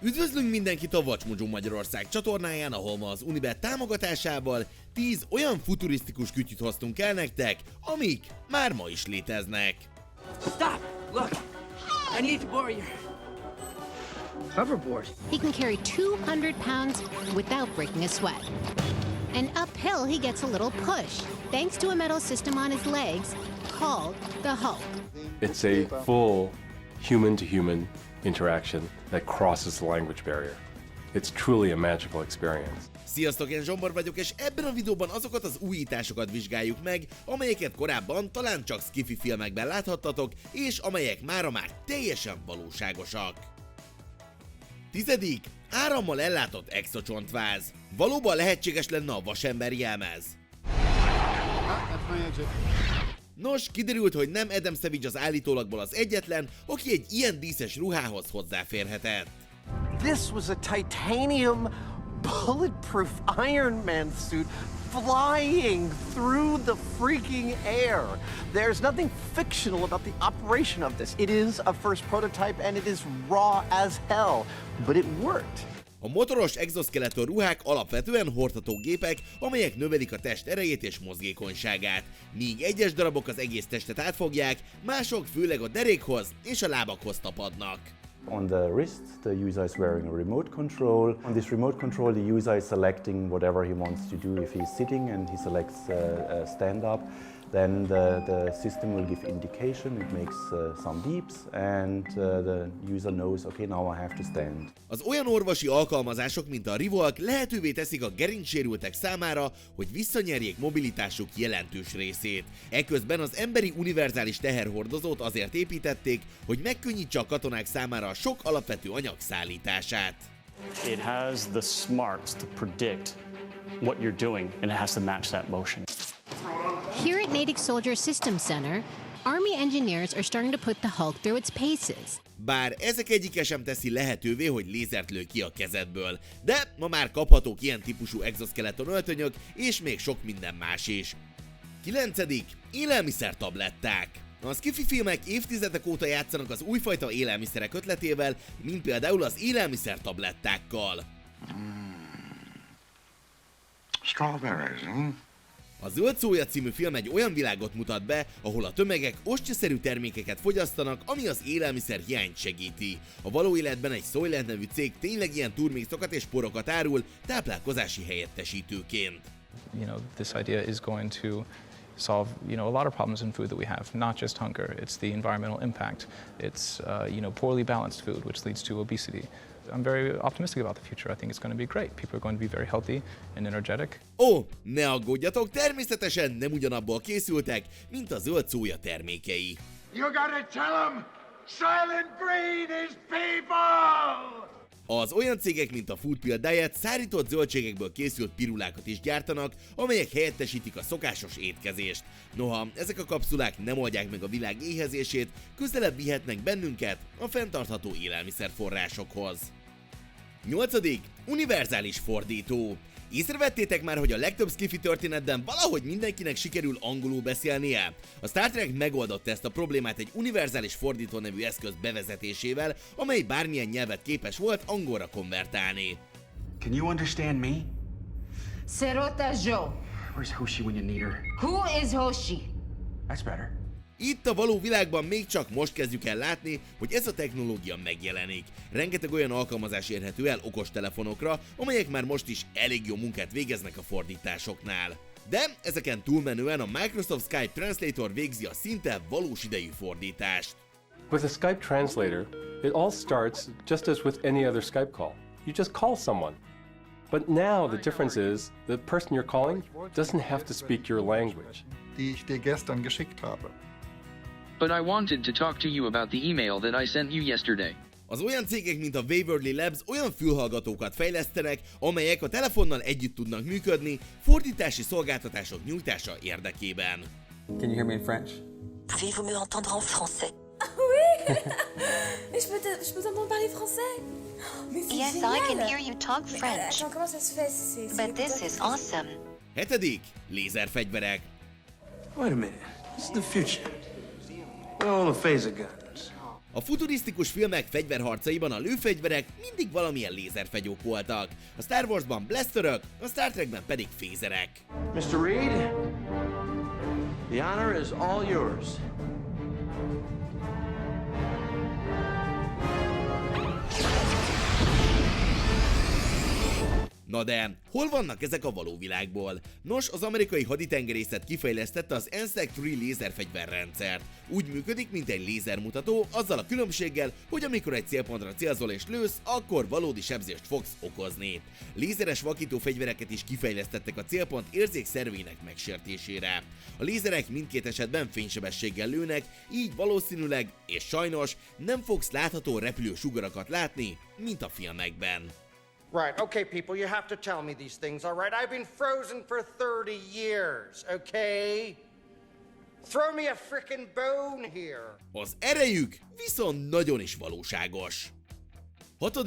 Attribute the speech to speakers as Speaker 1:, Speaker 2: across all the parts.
Speaker 1: Üdvözlünk mindenkit a WatchMojo Magyarország csatornáján, ahol ma az Unibet támogatásával 10 olyan futurisztikus kütyüt hoztunk el nektek, amik már ma is léteznek.
Speaker 2: Stop! Look! I need to borrow your hoverboard.
Speaker 3: He can carry 200 pounds without breaking a sweat. And uphill he gets a little push, thanks to a metal system on his legs called the Hulk.
Speaker 4: It's a full human-to-human interaction that crosses the language barrier. It's truly a magical experience.
Speaker 1: Sziasztok, én Zsombor vagyok, és ebben a videóban azokat az újításokat vizsgáljuk meg, amelyeket korábban talán csak sci-fi filmekben láthattatok, és amelyek mára már teljesen valóságosak. 10. Árammal ellátott exocsontváz. Valóban lehetséges lenne a vasemberi jelmez? Nos, kiderült, hogy nem Adam Savage az állítólagból az egyetlen, aki egy ilyen díszes ruhához hozzáférhetett.
Speaker 5: This was a titanium bulletproof Ironman suit flying through the freaking air. There's nothing fictional about the operation of this. It is a first prototype and it is raw as hell, but it worked.
Speaker 1: A motoros exoskeleton ruhák alapvetően hordható gépek, amelyek növelik a test erejét és mozgékonyságát, míg egyes darabok az egész testet átfogják, mások főleg a derékhoz és a lábakhoz tapadnak.
Speaker 6: On the wrist, the user is wearing a remote control. On this remote control, the user is selecting whatever he wants to do. If he's sitting and he selects stand up, then the system will give indication. It makes some beeps and the user knows, okay, now I have to stand.
Speaker 1: Az olyan orvosi alkalmazások, mint a Revolk lehetővé teszik a gerincsérültek számára, hogy visszanyerjék mobilitásuk jelentős részét. Eközben az emberi univerzális teherhordozót azért építették, hogy megkönnyítse a katonák számára a sok alapvető anyag szállítását.
Speaker 7: It has the smarts to predict what you're doing and it has to match that motion.
Speaker 3: Here at Natick Soldier Systems Center, Army engineers are starting to put the Hulk through its paces.
Speaker 1: Bár ezek egyike sem teszi lehetővé, hogy lézert lő ki a kezedből, de ma már kaphatók ilyen típusú exoskeleton öltönyök, és még sok minden más is. 9. Élelmiszertabletták. A sci-fi filmek évtizedek óta játszanak az újfajta élelmiszerek ötletével, mint például az élelmiszertablettákkal.
Speaker 8: Strawberries,
Speaker 1: A Zöld szója című film egy olyan világot mutat be, ahol a tömegek ostyaszerű termékeket fogyasztanak, ami az élelmiszer hiányt segíti. A való életben egy Soylent nevű cég tényleg ilyen turmixokat és porokat árul táplálkozási helyettesítőként.
Speaker 9: You know, this idea is going to solve, a lot of problems in food that we have, not just hunger. It's the environmental impact. It's, poorly balanced food, which leads to obesity. I'm very optimistic about the future. I think it's going to be great. People are going to be very healthy and energetic.
Speaker 1: Ó, ne aggódjatok, természetesen nem ugyanabból készültek, mint a zöld szója termékei.
Speaker 8: You gotta tell them, Silent Green is people!
Speaker 1: Az olyan cégek, mint a Foodpill Diet szárított zöldségekből készült pirulákat is gyártanak, amelyek helyettesítik a szokásos étkezést. Noha ezek a kapszulák nem oldják meg a világ éhezését, közelebb vihetnek bennünket a fenntartható élelmiszerforrásokhoz. 8. Univerzális fordító. Észrevettétek már, hogy a legtöbb sci-fi történetben valahogy mindenkinek sikerül angolul beszélnie? A Star Trek megoldotta ezt a problémát egy univerzális fordító nevű eszköz bevezetésével, amely bármilyen nyelvet képes volt angolra konvertálni.
Speaker 8: Can you understand me?
Speaker 10: Serota Joe.
Speaker 8: Where's Hoshi when you need her?
Speaker 10: Who is Hoshi?
Speaker 8: That's better.
Speaker 1: Itt a való világban még csak most kezdjük el látni, hogy ez a technológia megjelenik. Rengeteg olyan alkalmazás érhető el okostelefonokra, amelyek már most is elég jó munkát végeznek a fordításoknál. De ezeken túlmenően a Microsoft Skype Translator végzi a szinte valós idejű fordítást.
Speaker 4: With a Skype translator, it all starts just as with any other Skype call. You just call someone. But now the difference is the person you're calling doesn't have to speak your language.
Speaker 8: Die ich dir gestern geschickt habe.
Speaker 11: But I wanted to talk to you about the email that I sent you yesterday.
Speaker 1: Az olyan cégek, mint a Waverly Labs olyan fülhallgatókat fejlesztenek, amelyek a telefonnal együtt tudnak működni fordítási szolgáltatások nyújtása érdekében.
Speaker 2: Can you hear me in French?
Speaker 12: Pouvez-vous me entendre en français?
Speaker 13: Oui. Je peux t'entendre parler français?
Speaker 12: Yes, I can hear you talk French.
Speaker 13: Attends, comment ça se fait?
Speaker 12: But this is awesome.
Speaker 1: 7. Lézerfegyverek.
Speaker 14: Wait a minute. This is the future. All the phaser guns.
Speaker 1: A futurisztikus filmek fegyverharcaiban a lőfegyverek mindig valamilyen lézerfegyók voltak. A Star Warsban blasterök, a Star Trekben pedig fézerek.
Speaker 5: Mr. Reed, the honor is all yours.
Speaker 1: Na de, hol vannak ezek a való világból? Nos, az amerikai haditengerészet kifejlesztette az NSEC-3 lézerfegyverrendszert. Úgy működik, mint egy lézermutató, azzal a különbséggel, hogy amikor egy célpontra célzol és lősz, akkor valódi sebzést fogsz okozni. Lézeres vakító fegyvereket is kifejlesztettek a célpont érzékszervének megsértésére. A lézerek mindkét esetben fénysebességgel lőnek, így valószínűleg, és sajnos, nem fogsz látható repülő sugarakat látni, mint a filmekben.
Speaker 14: Right, okay, people, you have to tell me these things, all right? I've been frozen for 30 years, okay? Throw me a frickin' bone here.
Speaker 1: Az erejük viszont nagyon is valóságos. 6.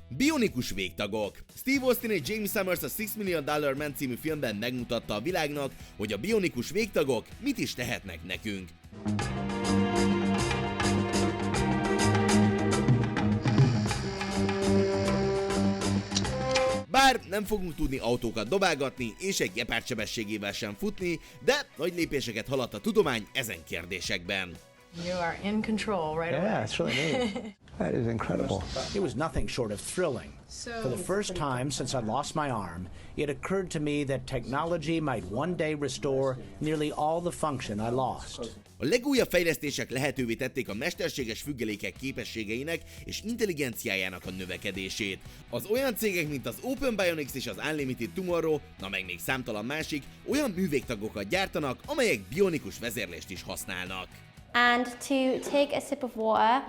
Speaker 1: Bionikus végtagok. Steve Austin és James Summers a $6 Million Man című filmben megmutatta a világnak, hogy a bionikus végtagok mit is tehetnek nekünk. Bár nem fogunk tudni autókat dobálgatni, és egy gepárd sebességével sem futni, de nagy lépéseket haladt a tudomány ezen kérdésekben.
Speaker 15: You are in control right away.
Speaker 16: Yeah, it's really neat. That is incredible.
Speaker 17: It was nothing short of thrilling. For the first time since I lost my arm, it occurred to me that technology might one day restore nearly all the function I lost.
Speaker 1: A legújabb fejlesztések lehetővé tették a mesterséges függelékek képességeinek és intelligenciájának a növekedését. Az olyan cégek, mint az Open Bionics és az Unlimited Tomorrow, na meg még számtalan másik, olyan művégtagokat gyártanak, amelyek bionikus vezérlést is használnak.
Speaker 18: And to take a sip of water,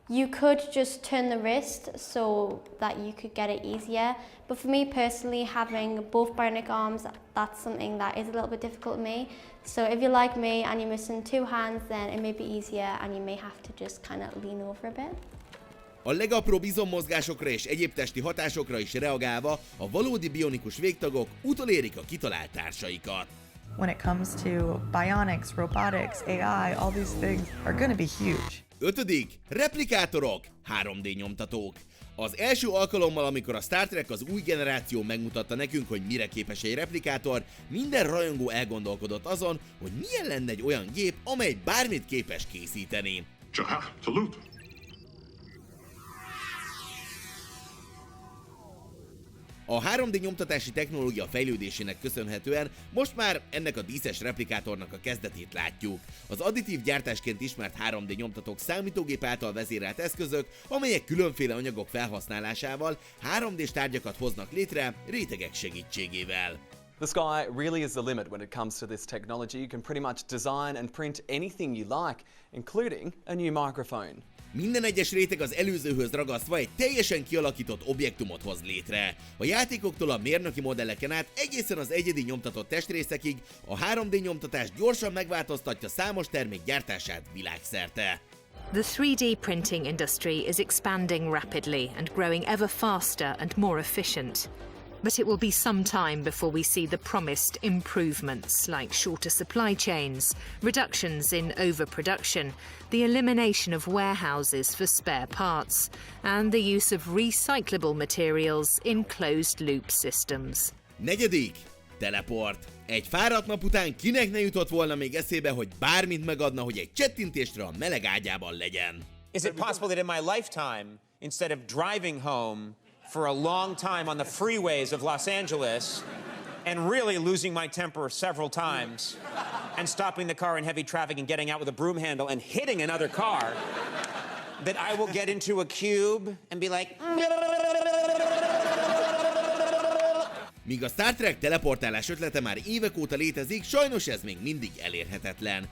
Speaker 18: you could just turn the wrist so that you could get it easier. But for me personally, having both bionic arms, that's something that is a little bit difficult to me. So if you're like me and you're missing two hands, then it may be easier and you may have to just kind of lean over a bit.
Speaker 1: A legapróbb izommozgásokra és egyéb testi hatásokra is reagálva, a valódi bionikus végtagok utolérik a kitalált társaikat.
Speaker 15: When it comes to bionics, robotics, AI, all these things are going to be huge.
Speaker 1: 5. Replikátorok, 3D nyomtatók. Az első alkalommal, amikor a Star Trek az új generáció megmutatta nekünk, hogy mire képes egy replikátor, minden rajongó elgondolkodott azon, hogy milyen lenne egy olyan gép, amely bármit képes készíteni.
Speaker 8: Salute.
Speaker 1: A 3D nyomtatási technológia fejlődésének köszönhetően most már ennek a díszes replikátornak a kezdetét látjuk. Az additív gyártásként ismert 3D nyomtatók számítógép által vezérelt eszközök, amelyek különféle anyagok felhasználásával 3D-s tárgyakat hoznak létre rétegek segítségével.
Speaker 19: The sky really is the limit when it comes to this technology. You can pretty much design and print anything you like, including a new microphone.
Speaker 1: Minden egyes réteg az előzőhöz ragasztva egy teljesen kialakított objektumot hoz létre. A játékoktól a mérnöki modelleken át egészen az egyedi nyomtatott testrészekig a 3D nyomtatás gyorsan megváltoztatja számos termék gyártását világszerte.
Speaker 20: The 3D printing industry is expanding rapidly and growing ever faster and more efficient. But it will be some time before we see the promised improvements like shorter supply chains, reductions in overproduction, the elimination of warehouses for spare parts, and the use of recyclable materials in closed-loop systems.
Speaker 1: 4. Teleport. Egy fáradt nap után kinek ne jutott volna még eszébe, hogy bármit megadna, hogy egy csettintésre a meleg ágyában legyen.
Speaker 21: Is it possible that in my lifetime, instead of driving home for a long time on the freeways of Los Angeles and really losing my temper several times and stopping the car in heavy traffic and getting out with a broom handle and hitting another car, that I will get into a cube and be like...
Speaker 1: Míg a Star Trek teleportálás ötlete már évek óta létezik, sajnos ez még mindig elérhetetlen.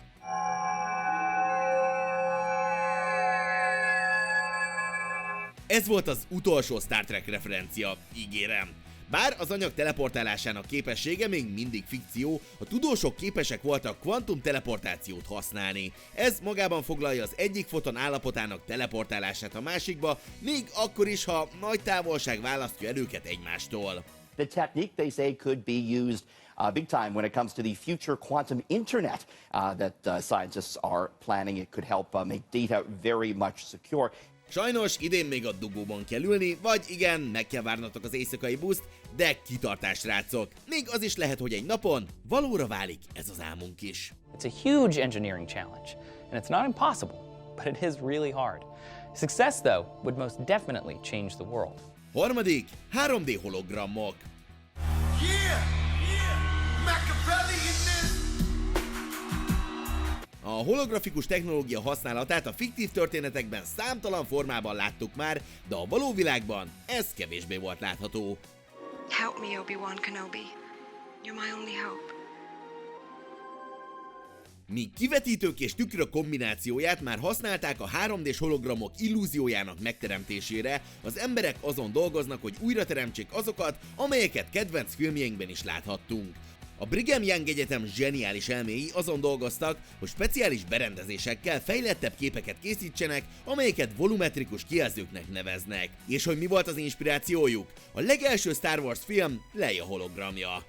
Speaker 1: Ez volt az utolsó Star Trek referencia, ígérem. Bár az anyag teleportálásának képessége még mindig fikció, a tudósok képesek voltak kvantum teleportációt használni. Ez magában foglalja az egyik foton állapotának teleportálását a másikba, még akkor is, ha nagy távolság választja el őket egymástól.
Speaker 22: The technique, they say, could be used
Speaker 6: big time when it comes to the future quantum internet that scientists are planning. It could help make data very much secure.
Speaker 1: Sajnos idén még a dugóban kell ülni, vagy igen, meg kell várnatok az éjszakai buszt, de kitartás, srácok. Még az is lehet, hogy egy napon valóra válik ez az álmunk is.
Speaker 22: It's a huge engineering challenge, and it's not impossible, but it is really hard. Success, though, would most definitely change the world.
Speaker 1: Harmadik, 3D hologramok. A holografikus technológia használatát a fiktív történetekben számtalan formában láttuk már, de a való világban ez kevésbé volt látható.
Speaker 23: Help me, Obi-Wan Kenobi. You're my only hope.
Speaker 1: Míg kivetítők és tükrök kombinációját már használták a 3D-s hologramok illúziójának megteremtésére, az emberek azon dolgoznak, hogy újra teremtsék azokat, amelyeket kedvenc filmjeinkben is láthattunk. A Brigham Young Egyetem zseniális elméi azon dolgoztak, hogy speciális berendezésekkel fejlettebb képeket készítsenek, amelyeket volumetrikus kijelzőknek neveznek. És hogy mi volt az inspirációjuk? A legelső Star Wars film Leia hologramja.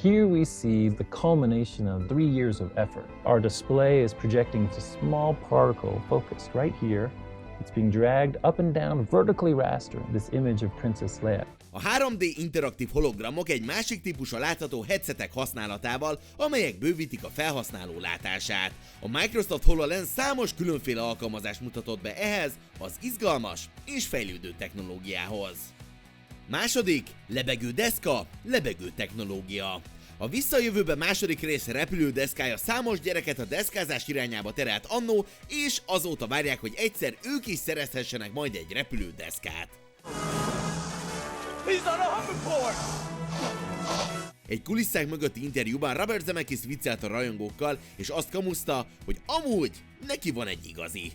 Speaker 24: Here we see the culmination of 3 years of effort. Our display is projecting a small particle focused right here. It's being dragged up and down, vertically rastered this image of Princess Leia.
Speaker 1: A 3D interaktív hologramok egy másik típusra látható headsetek használatával, amelyek bővítik a felhasználó látását. A Microsoft HoloLens számos különféle alkalmazást mutatott be ehhez az izgalmas és fejlődő technológiához. Második, lebegő deszka, lebegő technológia. A Visszajövőbe második rész repülődeszkája számos gyereket a deszkázás irányába terelt annó, és azóta várják, hogy egyszer ők is szerezhessenek majd egy repülődeszkát. Egy kulisszák mögötti interjúban Robert Zemeckis viccelt a rajongókkal, és azt kamuszta, hogy amúgy neki van egy igazi.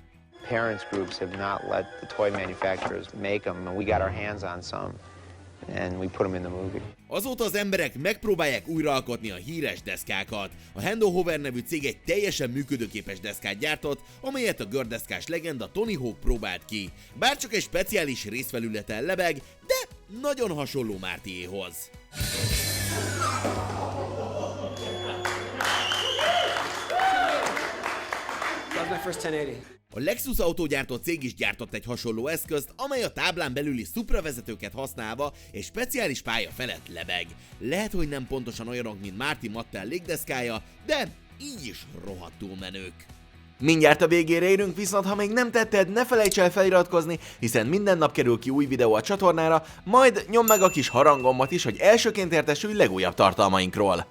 Speaker 25: Parents groups have not let the toy manufacturers make them, and we got our hands on some, and we put them in the movie.
Speaker 1: Azóta az emberek megpróbálják újraalkotni a híres deszkákat. A Hand Hover nevű cég egy teljesen működőképes deszkát gyártott, amelyet a gördeszkás legenda Tony Hawk próbált ki. Bárcsak egy speciális részfelületen lebeg, de nagyon hasonló Martyéhoz.
Speaker 2: That was my first 1080.
Speaker 1: A Lexus autógyártó cég is gyártott egy hasonló eszközt, amely a táblán belüli szupravezetőket használva egy speciális pálya felett lebeg. Lehet, hogy nem pontosan olyanok, mint Marty Mattel légdeszkája, de így is rohadtul menők. Mindjárt a végére érünk, viszont ha még nem tetted, ne felejts el feliratkozni, hiszen minden nap kerül ki új videó a csatornára, majd nyomd meg a kis harangommat is, hogy elsőként értesülj legújabb tartalmainkról.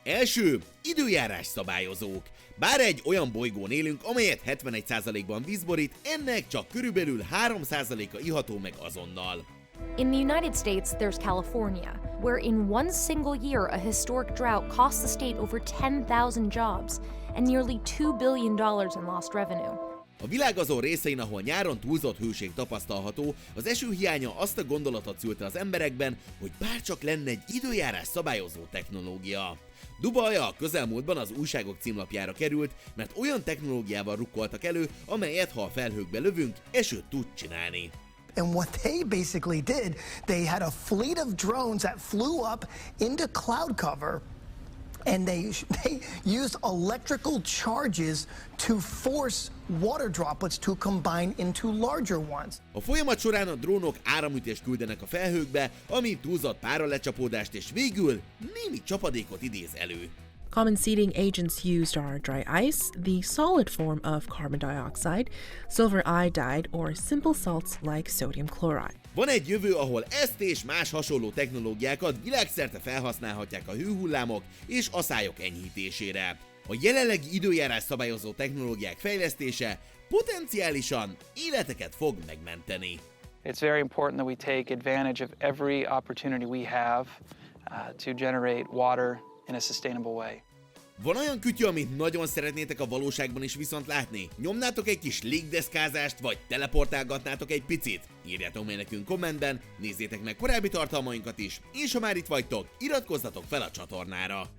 Speaker 1: Első, időjárás szabályozók. Bár egy olyan bolygón élünk, amelyet 71%-ban víz borít, ennek csak körülbelül 3%-a iható meg azonnal.
Speaker 26: In the United States, there's California, where in one single year a historic drought cost the state over 10,000 jobs and nearly $2 billion in lost revenue.
Speaker 1: A világ azon részein, ahol nyáron túlzott hőség tapasztalható, az esőhiánya azt a gondolatot szülte az emberekben, hogy bárcsak lenne egy időjárás szabályozó technológia. Dubaj a közelmúltban az újságok címlapjára került, mert olyan technológiával rukkoltak elő, amelyet ha a felhőkbe lövünk, esőt tud csinálni.
Speaker 27: And what they basically did, they had a fleet of drones that flew up into cloud cover, and they used electrical charges to force water droplets to combine into larger ones.
Speaker 1: A folyamat során a drónok áramütést küldenek a felhőkbe, ami túlzott páralecsapódást és végül némi csapadékot idéz elő.
Speaker 28: Common seeding agents used are dry ice, the solid form of carbon dioxide, silver iodide, or simple salts like sodium chloride.
Speaker 1: Van egy jövő, ahol ezt és más hasonló technológiákat világszerte felhasználhatják a hőhullámok és aszályok enyhítésére. A jelenlegi időjárás szabályozó technológiák fejlesztése potenciálisan életeket fog megmenteni.
Speaker 9: It's very important that we take advantage of every opportunity we have to generate water in a sustainable way.
Speaker 1: Van olyan kütyű, amit nagyon szeretnétek a valóságban is viszont látni? Nyomnátok egy kis légdeszkázást, vagy teleportálgatnátok egy picit? Írjátok meg nekünk kommentben, nézzétek meg korábbi tartalmainkat is, és ha már itt vagytok, iratkozzatok fel a csatornára!